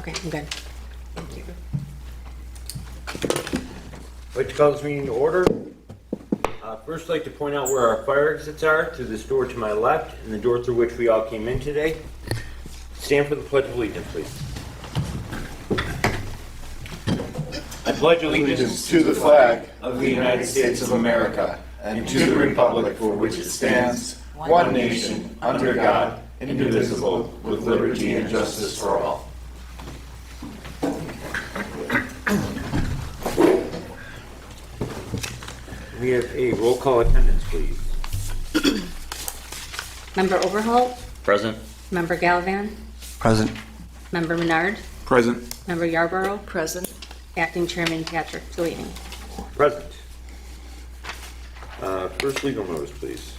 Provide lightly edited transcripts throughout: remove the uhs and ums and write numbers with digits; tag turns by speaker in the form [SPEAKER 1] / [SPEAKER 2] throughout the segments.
[SPEAKER 1] Okay, I'm good. Thank you.
[SPEAKER 2] I'd like to call this meeting to order. First, I'd like to point out where our fire exits are, to this door to my left and the door through which we all came in today. Stand for the Pledge of Allegiance, please. I pledge allegiance
[SPEAKER 3] to the flag of the United States of America and to the republic for which it stands, one nation, under God, indivisible, with liberty and justice for all.
[SPEAKER 2] We have a roll call attendance, please.
[SPEAKER 1] Member Overholt,
[SPEAKER 4] Present.
[SPEAKER 1] Member Gallivan,
[SPEAKER 3] Present.
[SPEAKER 1] Member Menard,
[SPEAKER 3] Present.
[SPEAKER 1] Member Yarborough,
[SPEAKER 5] Present.
[SPEAKER 1] Acting Chairman Patrick Delaney.
[SPEAKER 2] Present. First legal notice, please.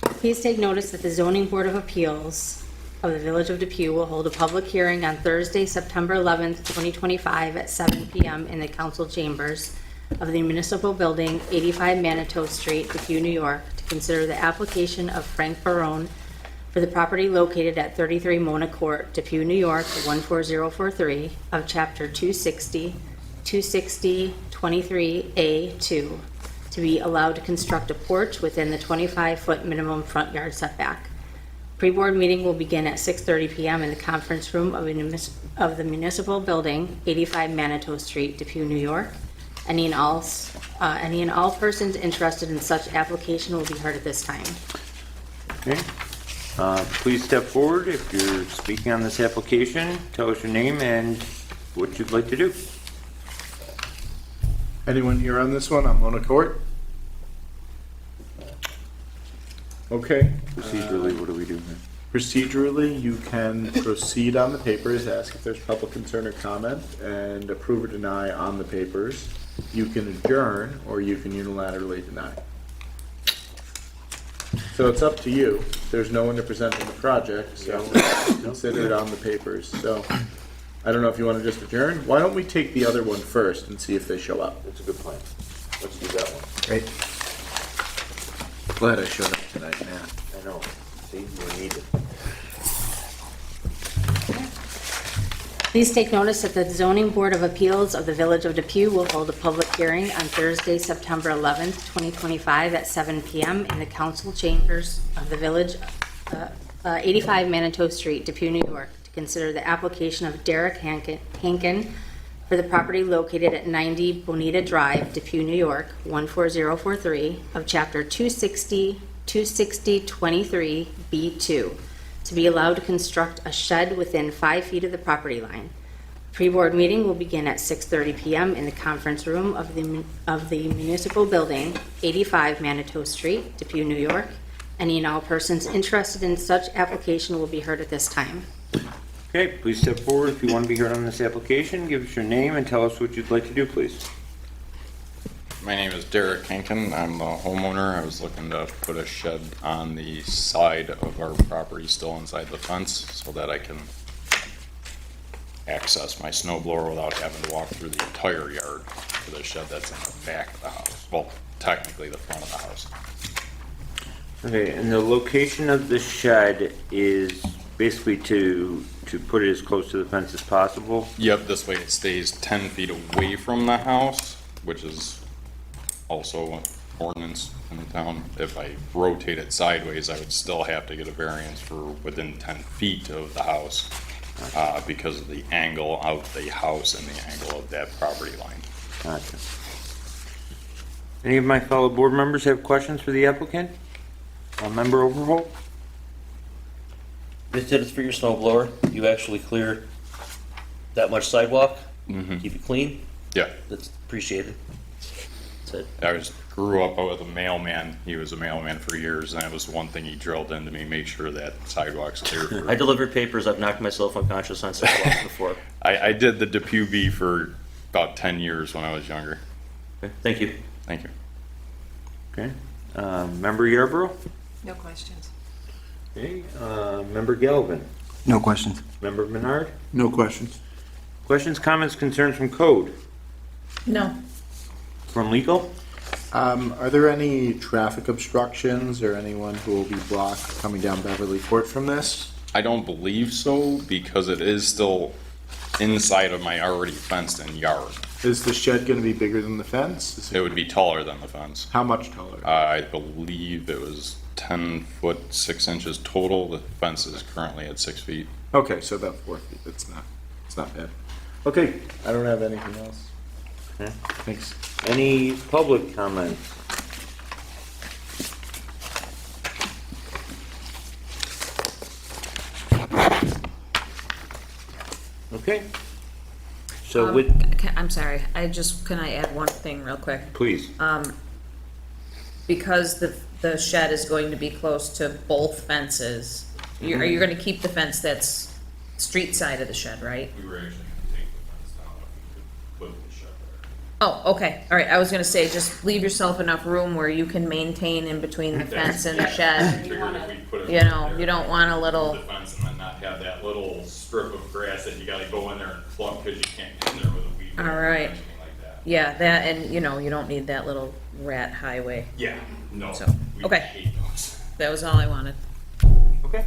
[SPEAKER 1] Please take notice that the Zoning Board of Appeals of the Village of Depew will hold a public hearing on Thursday, September 11th, 2025 at 7 p.m. in the council chambers of the Municipal Building, 85 Manitou Street, Depew, New York, to consider the application of Frank Barone for the property located at 33 Mona Court, Depew, New York, 14043 of Chapter 260, 23A2, to be allowed to construct a porch within the 25-foot minimum front yard setback. Pre-board meeting will begin at 6:30 p.m. in the conference room of the Municipal Building, 85 Manitou Street, Depew, New York. Any and all persons interested in such application will be heard at this time.
[SPEAKER 2] Okay. Please step forward if you're speaking on this application. Tell us your name and what you'd like to do.
[SPEAKER 3] Anyone here on this one? I'm Mona Court. Okay.
[SPEAKER 2] Procedurally, what do we do here?
[SPEAKER 3] Procedurally, you can proceed on the papers, ask if there's public concern or comment, and approve or deny on the papers. You can adjourn, or you can unilaterally deny. So it's up to you. There's no one to present on the project, so consider it on the papers. So I don't know if you want to just adjourn. Why don't we take the other one first and see if they show up?
[SPEAKER 2] That's a good plan. Let's do that one.
[SPEAKER 3] Great. Glad I showed up tonight, man.
[SPEAKER 2] I know. See, we need it.
[SPEAKER 1] Please take notice that the Zoning Board of Appeals of the Village of Depew will hold a public hearing on Thursday, September 11th, 2025 at 7 p.m. in the council chambers of the Village, 85 Manitou Street, Depew, New York, to consider the application of Derek Hankin for the property located at 90 Bonita Drive, Depew, New York, 14043 of Chapter 260, 26023B2, to be allowed to construct a shed within 5 feet of the property line. Pre-board meeting will begin at 6:30 p.m. in the conference room of the Municipal Building, 85 Manitou Street, Depew, New York. Any and all persons interested in such application will be heard at this time.
[SPEAKER 2] Okay, please step forward if you want to be heard on this application. Give us your name and tell us what you'd like to do, please.
[SPEAKER 6] My name is Derek Hankin. I'm the homeowner. I was looking to put a shed on the side of our property, still inside the fence, so that I can access my snow blower without having to walk through the entire yard for the shed that's in the back of the house. Well, technically the front of the house.
[SPEAKER 2] Okay, and the location of the shed is basically to put it as close to the fence as possible?
[SPEAKER 6] Yep, this way it stays 10 feet away from the house, which is also an ordinance in the town. If I rotate it sideways, I would still have to get a variance for within 10 feet of the house because of the angle of the house and the angle of that property line.
[SPEAKER 2] Gotcha. Any of my fellow board members have questions for the applicant? Member Overholt?
[SPEAKER 4] They said it's for your snow blower. You actually clear that much sidewalk, keep it clean.
[SPEAKER 6] Yeah,
[SPEAKER 4] That's appreciated. That's it.
[SPEAKER 6] I grew up with a mailman. He was a mailman for years, and that was one thing he drilled into me, make sure that sidewalk's clear. For,
[SPEAKER 4] I delivered papers. I've knocked myself unconscious on sidewalks before.
[SPEAKER 6] I did the Depew Bee for about 10 years when I was younger.
[SPEAKER 4] Okay, thank you.
[SPEAKER 6] Thank you.
[SPEAKER 2] Okay. Member Yarborough?
[SPEAKER 5] No questions.
[SPEAKER 2] Okay. Member Galvin?
[SPEAKER 3] No questions.
[SPEAKER 2] Member Menard?
[SPEAKER 3] No questions.
[SPEAKER 2] Questions, comments, concerns from code?
[SPEAKER 5] No.
[SPEAKER 2] From legal?
[SPEAKER 3] Are there any traffic obstructions or anyone who will be blocked coming down Beverly Court from this?
[SPEAKER 6] I don't believe so, because it is still inside of my already fenced-in yard.
[SPEAKER 3] Is the shed gonna be bigger than the fence?
[SPEAKER 6] It would be taller than the fence.
[SPEAKER 3] How much taller?
[SPEAKER 6] I believe it was 10 foot 6 inches total. The fence is currently at 6 feet.
[SPEAKER 3] Okay, so about 4 feet, it's not bad. Okay, I don't have anything else.
[SPEAKER 2] Okay.
[SPEAKER 3] Thanks.
[SPEAKER 2] Any public comments? Okay. So with,
[SPEAKER 5] I'm sorry, can I add one thing real quick?
[SPEAKER 2] please,
[SPEAKER 5] Because the shed is going to be close to both fences, are you gonna keep the fence that's street side of the shed, right?
[SPEAKER 6] We were actually going to take the fence down if we could put the shed there.
[SPEAKER 5] Oh, okay, all right, I was gonna say, just leave yourself enough room where you can maintain in between the fence and the shed.
[SPEAKER 6] Figured if we put it
[SPEAKER 5] You know,
[SPEAKER 6] there,
[SPEAKER 5] you don't want a little,
[SPEAKER 6] the fence and then not have that little strip of grass that you gotta go in there and pluck because you can't get in there with a weed.
[SPEAKER 5] All
[SPEAKER 6] whacker or
[SPEAKER 5] right.
[SPEAKER 6] anything like that.
[SPEAKER 5] yeah, that, and you know, you don't need that little rat highway.
[SPEAKER 6] Yeah, no.
[SPEAKER 5] So,
[SPEAKER 6] we
[SPEAKER 5] okay.
[SPEAKER 6] hate those.
[SPEAKER 5] That was all I wanted.
[SPEAKER 2] okay.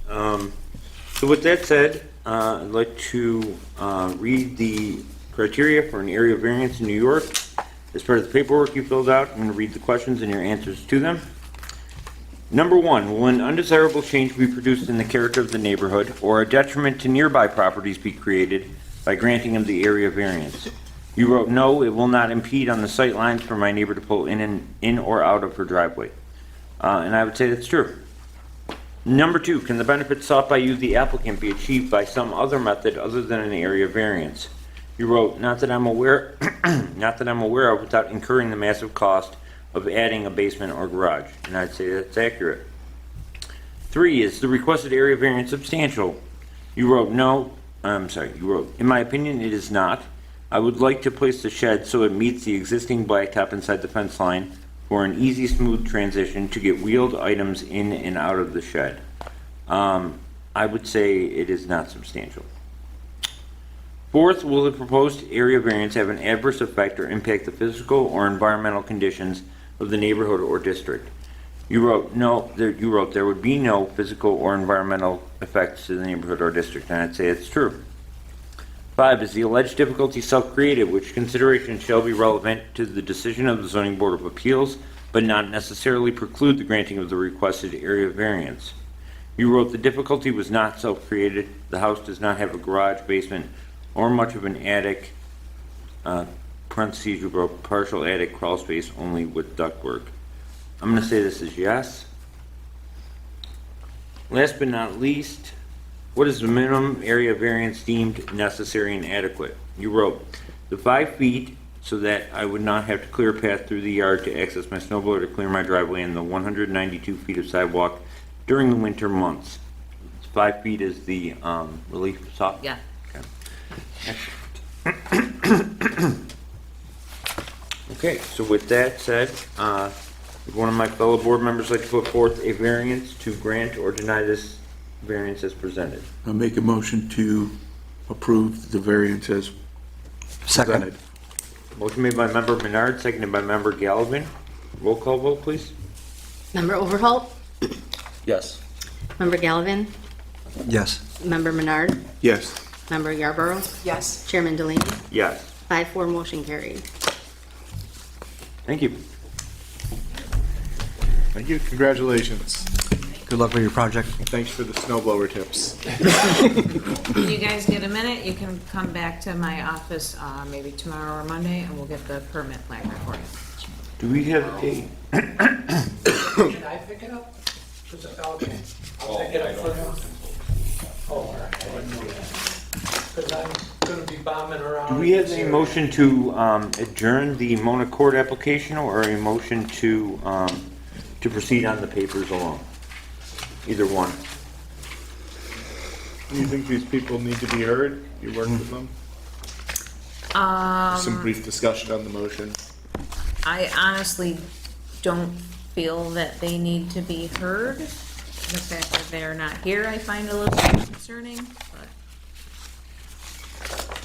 [SPEAKER 2] So with that said, I'd like to read the criteria for an area variance in New York. As part of the paperwork you filled out, I'm going to read the questions and your answers to them. Number 1, will an undesirable change be produced in the character of the neighborhood or a detriment to nearby properties be created by granting of the area variance? You wrote, no, it will not impede on the sight lines for my neighbor to pull in or out of her driveway. And I would say that's true. Number 2, can the benefits sought by you, the applicant, be achieved by some other method other than an area variance? You wrote, not that I'm aware of without incurring the massive cost of adding a basement or garage. And I'd say that's accurate. 3, is the requested area variance substantial? You wrote, you wrote, in my opinion, it is not. I would like to place the shed so it meets the existing blacktop inside the fence line for an easy, smooth transition to get wheeled items in and out of the shed. I would say it is not substantial. 4th, will the proposed area variance have an adverse effect or impact the physical or environmental conditions of the neighborhood or district? You wrote, no, you wrote there would be no physical or environmental effects to the neighborhood or district, and I'd say it's true. 5, is the alleged difficulty self-created, which consideration shall be relevant to the decision of the Zoning Board of Appeals, but not necessarily preclude the granting of the requested area variance? You wrote the difficulty was not self-created. The house does not have a garage, basement, or much of an attic. Parentheses, you wrote partial attic crawl space only with ductwork. I'm going to say this is yes. Last but not least, what is the minimum area variance deemed necessary and adequate? You wrote the 5 feet so that I would not have to clear a path through the yard to access my snowblower to clear my driveway, and the 192 feet of sidewalk during the winter months. 5 feet is the relief sought?
[SPEAKER 5] Yeah.
[SPEAKER 2] Okay, so with that said, would one of my fellow board members like to put forth a variance to grant or deny this variance as presented?
[SPEAKER 7] I'll make a motion to approve the variance as presented.
[SPEAKER 2] Motion made by member Menard, seconded by member Gallivan. Roll call vote, please.
[SPEAKER 1] Member Overholt?
[SPEAKER 4] Yes.
[SPEAKER 1] Member Gallivan?
[SPEAKER 7] Yes.
[SPEAKER 1] Member Menard?
[SPEAKER 3] Yes.
[SPEAKER 1] Member Yarborough?
[SPEAKER 5] Yes.
[SPEAKER 1] Chairman Delaney?
[SPEAKER 2] Yes.
[SPEAKER 1] 5-4 motion carried.
[SPEAKER 2] Thank you.
[SPEAKER 3] Thank you, congratulations.
[SPEAKER 7] Good luck with your project.
[SPEAKER 3] Thanks for the snow blower tips.
[SPEAKER 5] When you guys get a minute, you can come back to my office, maybe tomorrow or Monday, and we'll get the permit plan for you.
[SPEAKER 2] Do we have a date?
[SPEAKER 8] Can I pick it up? Okay, I'll pick it up for him. Oh, all right, I didn't know that. Because I'm gonna be bombing around.
[SPEAKER 2] Do we have
[SPEAKER 8] this
[SPEAKER 2] a
[SPEAKER 8] area.
[SPEAKER 2] motion to adjourn the Mona Court application or a motion to proceed on the papers alone? Either one.
[SPEAKER 3] Do you think these people need to be heard? You worked with them? Some brief discussion on the motion.
[SPEAKER 5] I honestly don't feel that they need to be heard. The fact that they're not here, I find a little concerning, but.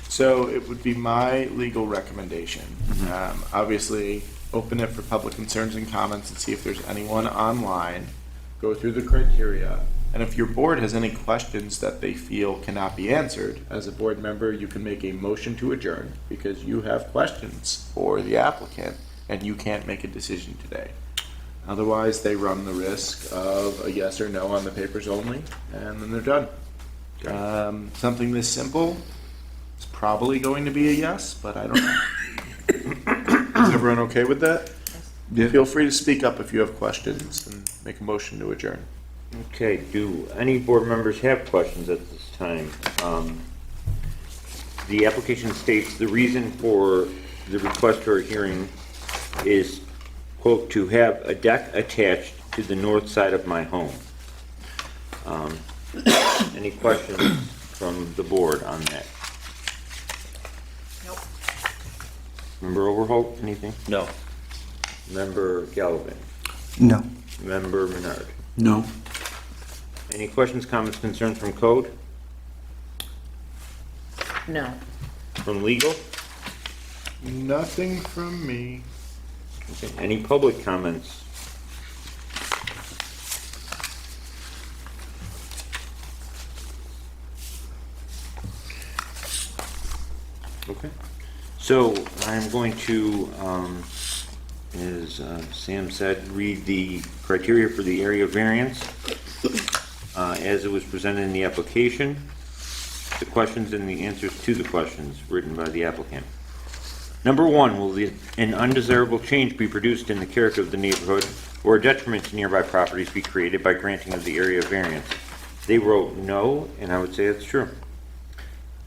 [SPEAKER 3] So it would be my legal recommendation. Obviously, open it for public concerns and comments and see if there's anyone online. Go through the criteria. And if your board has any questions that they feel cannot be answered, as a board member, you can make a motion to adjourn because you have questions for the applicant and you can't make a decision today. Otherwise, they run the risk of a yes or no on the papers only, and then they're done. Something this simple is probably going to be a yes, but I don't know. Is everyone okay with that?
[SPEAKER 7] Yeah.
[SPEAKER 3] Feel free to speak up if you have questions and make a motion to adjourn.
[SPEAKER 2] Okay, do any board members have questions at this time? The application states the reason for the request for a hearing is, quote, to have a deck attached to the north side of my home. Any questions from the board on that?
[SPEAKER 5] Nope.
[SPEAKER 2] Member Overholt, anything?
[SPEAKER 4] No.
[SPEAKER 2] Member Galvin?
[SPEAKER 9] No.
[SPEAKER 2] Member Menard?
[SPEAKER 7] No.
[SPEAKER 2] Any questions, comments, concerns from code,
[SPEAKER 5] No.
[SPEAKER 2] from legal?
[SPEAKER 3] Nothing from me.
[SPEAKER 2] Okay, any public comments? Okay, so I'm going to, as Sam said, read the criteria for the area variance as it was presented in the application, the questions and the answers to the questions written by the applicant. Number one, will an undesirable change be produced in the character of the neighborhood or a detriment to nearby properties be created by granting of the area variance? They wrote no, and I would say that's true.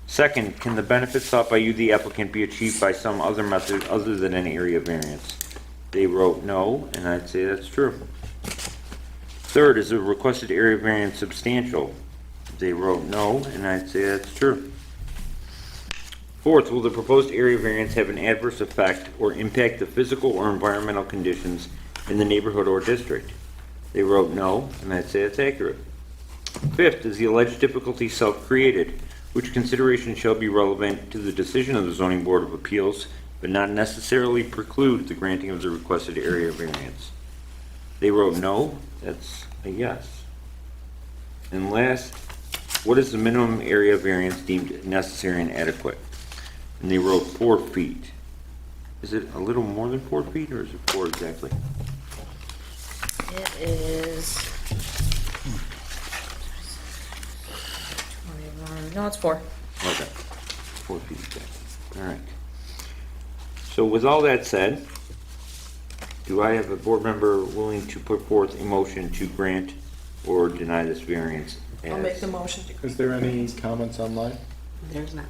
[SPEAKER 2] Second, can the benefits sought by you, the applicant, be achieved by some other method other than an area variance? They wrote no, and I'd say that's true. Third, is the requested area variance substantial? They wrote no, and I'd say that's true. Fourth, will the proposed area variance have an adverse effect or impact the physical or environmental conditions in the neighborhood or district? They wrote no, and I'd say that's accurate. Fifth, is the alleged difficulty self-created, which consideration shall be relevant to the decision of the Zoning Board of Appeals, but not necessarily preclude the granting of the requested area variance? They wrote no, that's a yes. And last, what is the minimum area variance deemed necessary and adequate? And they wrote 4 feet. Is it a little more than 4 feet, or is it 4 exactly?
[SPEAKER 5] It is 21. No, it's 4.
[SPEAKER 2] Okay, 4 feet exactly. All right. So with all that said, do I have a board member willing to put forth a motion to grant or deny this variance?
[SPEAKER 10] I'll make the motion to,
[SPEAKER 3] Is there any comments online?
[SPEAKER 1] There's not.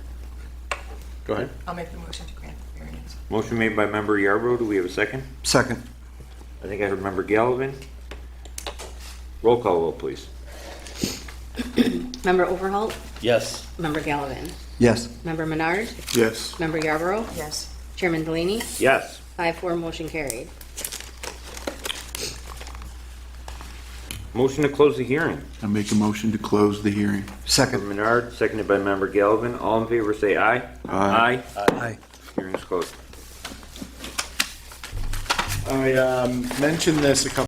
[SPEAKER 3] Go ahead.
[SPEAKER 10] I'll make the motion to grant the variance.
[SPEAKER 2] Motion made by member Yarbrough. Do we have a second?
[SPEAKER 9] Second.
[SPEAKER 2] I think I heard member Gallivan. Roll call vote, please.
[SPEAKER 1] Member Overholt?
[SPEAKER 4] Yes.
[SPEAKER 1] Member Galvin?
[SPEAKER 9] Yes.
[SPEAKER 1] Member Menard?
[SPEAKER 7] Yes.
[SPEAKER 1] Member Yarborough?
[SPEAKER 10] Yes.
[SPEAKER 1] Chairman Delaney?
[SPEAKER 2] Yes.
[SPEAKER 1] 5-4, motion carried.
[SPEAKER 2] Motion to close the hearing.
[SPEAKER 7] I make a motion to close the hearing.
[SPEAKER 2] Member
[SPEAKER 9] Second.
[SPEAKER 2] Menard, seconded by member Gallivan. All in favor say aye.
[SPEAKER 7] Aye.
[SPEAKER 9] Aye.
[SPEAKER 2] Hearing's closed.
[SPEAKER 3] I mentioned this a couple